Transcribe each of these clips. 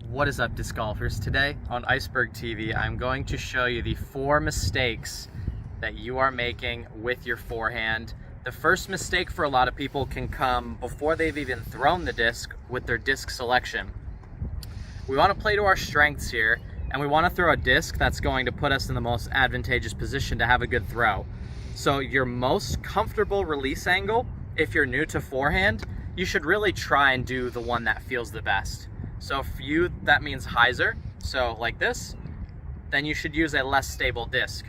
What is up, disc golfers? Today on Iceberg TV, I'm going to show you the 4 mistakes that you are making with your forehand. The first mistake for a lot of people can come before they've even thrown the disc with their disc selection. We want to play to our strengths here, and we want to throw a disc that's going to put us in the most advantageous position to have a good throw. So your most comfortable release angle, if you're new to forehand, you should really try and do the one that feels the best. So for you, that means hyzer, so like this, then you should use a less stable disc.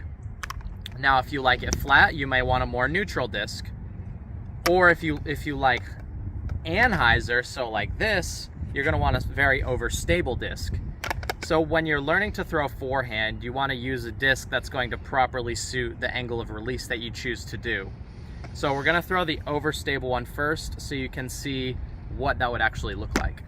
Now, if you like it flat, you may want a more neutral disc. Or if you like anhyzer, so like this, you're gonna want a very overstable disc. So when you're learning to throw forehand, you wanna use a disc that's going to properly suit the angle of release that you choose to do. So we're gonna throw the overstable one first so you can see what that would actually look like.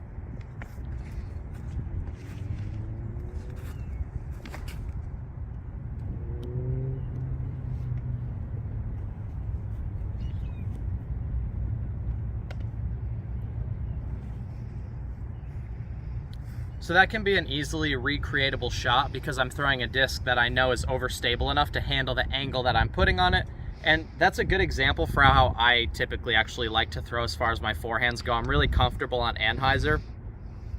So that can be an easily recreatable shot because I'm throwing a disc that I know is overstable enough to handle the angle that I'm putting on it. And that's a good example for how I typically actually like to throw as far as my forehands go. I'm really comfortable on anhyzer,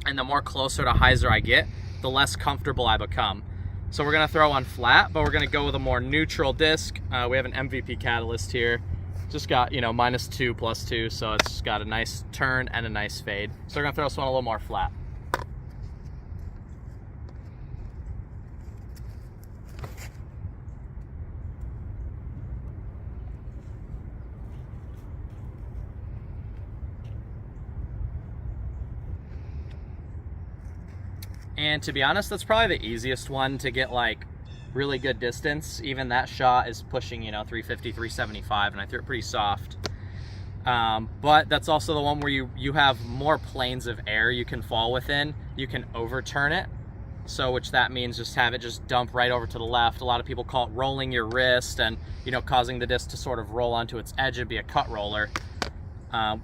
and the more closer to hyzer I get, the less comfortable I become. So we're gonna throw on flat, but we're gonna go with a more neutral disc. We have an MVP catalyst here. Just got, -2 +2, so it's got a nice turn and a nice fade. So we're gonna throw this one a little more flat. And to be honest, that's probably the easiest one to get like really good distance. Even that shot is pushing, 350, 375, and I threw it pretty soft. But that's also the one where you have more planes of air you can fall within. You can overturn it. So which that means just have it just dump right over to the left. A lot of people call it rolling your wrist and, causing the disc to sort of roll onto its edge and be a cut roller.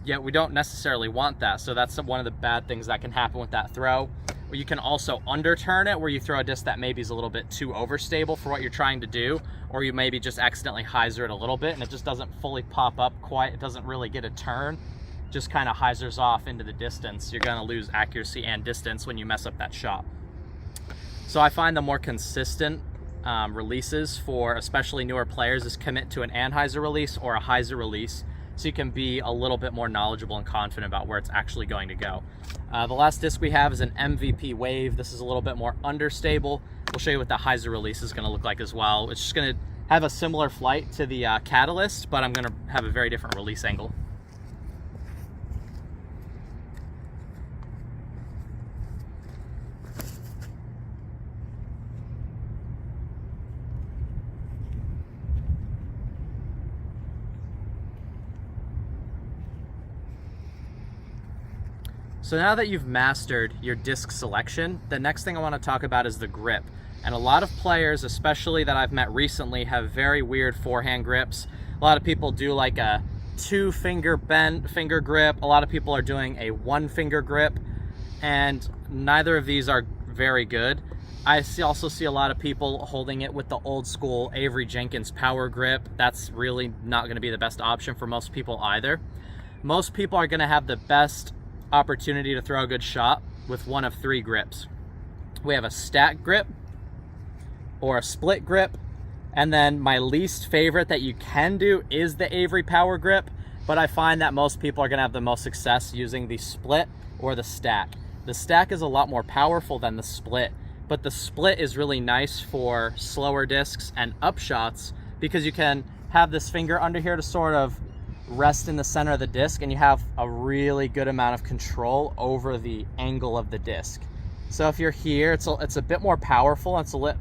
Yet we don't necessarily want that. So that's one of the bad things that can happen with that throw. You can also underturn it, where you throw a disc that maybe is a little bit too overstable for what you're trying to do, or you maybe just accidentally hyzer it a little bit and it just doesn't fully pop up quite. It doesn't really get a turn, just kind of hyzers off into the distance. You're gonna lose accuracy and distance when you mess up that shot. So I find the more consistent releases for especially newer players is commit to an anhyzer release or a hyzer release, so you can be a little bit more knowledgeable and confident about where it's actually going to go. The last disc we have is an MVP wave. This is a little bit more understable. We'll show you what the hyzer release is gonna look like as well. It's just gonna have a similar flight to the catalyst, but I'm gonna have a very different release angle. So now that you've mastered your disc selection, the next thing I want to talk about is the grip. And a lot of players, especially that I've met recently, have very weird forehand grips. A lot of people do like a 2-finger bent finger grip. A lot of people are doing a 1-finger grip, and neither of these are very good. I also see a lot of people holding it with the old school Avery Jenkins power grip. That's really not going to be the best option for most people either. Most people are going to have the best opportunity to throw a good shot with one of 3 grips. We have a stack grip or a split grip, and then my least favorite that you can do is the Avery power grip, but I find that most people are going to have the most success using the split or the stack. The stack is a lot more powerful than the split, but the split is really nice for slower discs and up shots because you can have this finger under here to sort of rest in the center of the disc, and you have a really good amount of control over the angle of the disc. So if you're here, it's a bit more powerful, and it's a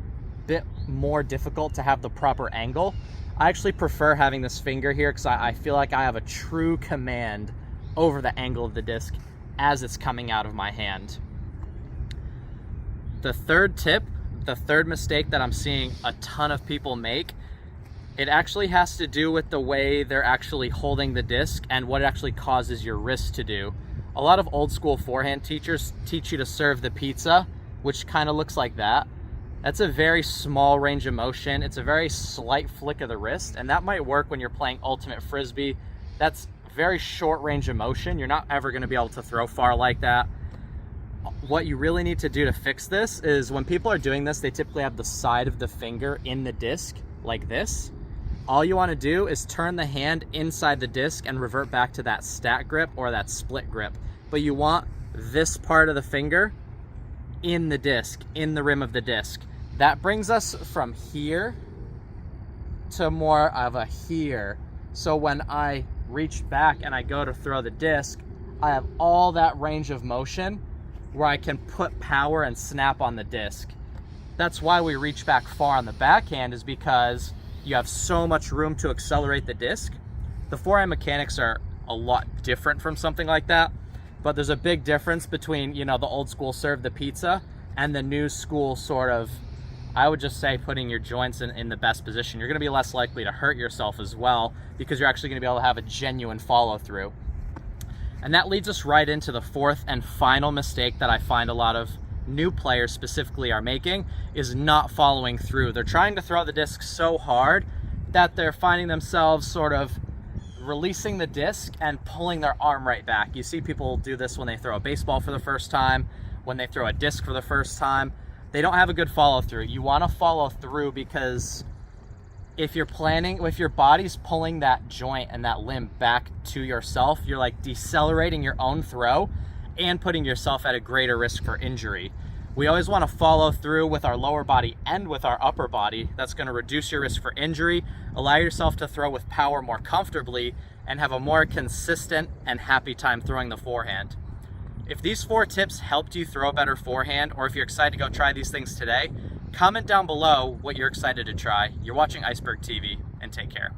bit more difficult to have the proper angle. I actually prefer having this finger here because I feel like I have a true command over the angle of the disc as it's coming out of my hand. The third tip, the third mistake that I'm seeing a ton of people make, it actually has to do with the way they're actually holding the disc and what it actually causes your wrist to do. A lot of old school forehand teachers teach you to serve the pizza, which kind of looks like that. That's a very small range of motion. It's a very slight flick of the wrist, and that might work when you're playing ultimate frisbee. That's very short range of motion. You're not ever going to be able to throw far like that. What you really need to do to fix this is when people are doing this, they typically have the side of the finger in the disc like this. All you want to do is turn the hand inside the disc and revert back to that stack grip or that split grip. But you want this part of the finger in the disc, in the rim of the disc. That brings us from here to more of a here. So when I reach back and I go to throw the disc, I have all that range of motion where I can put power and snap on the disc. That's why we reach back far on the backhand, is because you have so much room to accelerate the disc. The forehand mechanics are a lot different from something like that, but there's a big difference between, you know, the old school serve the pizza and the new school sort of, I would just say, putting your joints in the best position. You're gonna be less likely to hurt yourself as well, because you're actually gonna be able to have a genuine follow through. And that leads us right into the fourth and final mistake that I find a lot of new players specifically are making, is not following through. They're trying to throw the disc so hard that they're finding themselves sort of releasing the disc and pulling their arm right back. You see people do this when they throw a baseball for the first time, when they throw a disc for the first time. They don't have a good follow through. You want to follow through, because if your body's pulling that joint and that limb back to yourself, you're like decelerating your own throw and putting yourself at a greater risk for injury. We always want to follow through with our lower body and with our upper body. That's going to reduce your risk for injury, allow yourself to throw with power more comfortably, and have a more consistent and happy time throwing the forehand. If these 4 tips helped you throw a better forehand, or if you're excited to go try these things today, comment down below what you're excited to try. You're watching Iceberg TV, and take care.